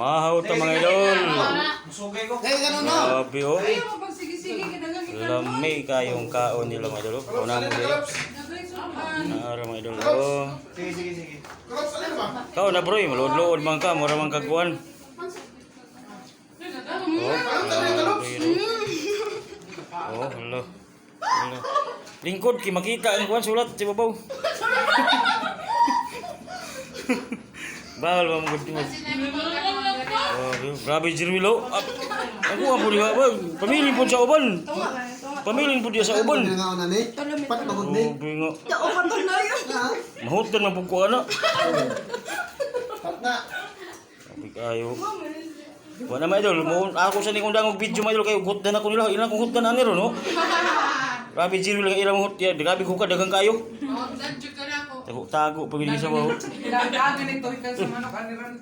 Mahaw ta mga idol. Kaya ganun no. Grabe oh. Lami kayong kaon nila mga idol. Kauna mo dito. Naara mga idol. Oh. Sige. Kaon na bro, malod-lood man ka, mura man kagkuhan. Oh, hello. Lingkod, makita ang kuhan, sulat, si babaw. Bawal mo mga tingin. Oh, grabe Jirwilo. Ako ang puli ba? Pamilin po sa uban. Pamilin po dia sa uban. Pat magod ni. Oh, bingo. Kaupan to na yun. Mahot ka na po ko ana. Pat na. Sabi kayo. Wala na idol, ako sa nikong dangog video mga idol kayo hutdan ako nila. Ilang kong hutdan aniro no? Grabe Jirwilo ang ilang hut. Grabe ko ka dagang kayo. Oh, dadyo ka na ako. Tago pagili sa bawo. Ilagagan ito ikan sa manok aniran.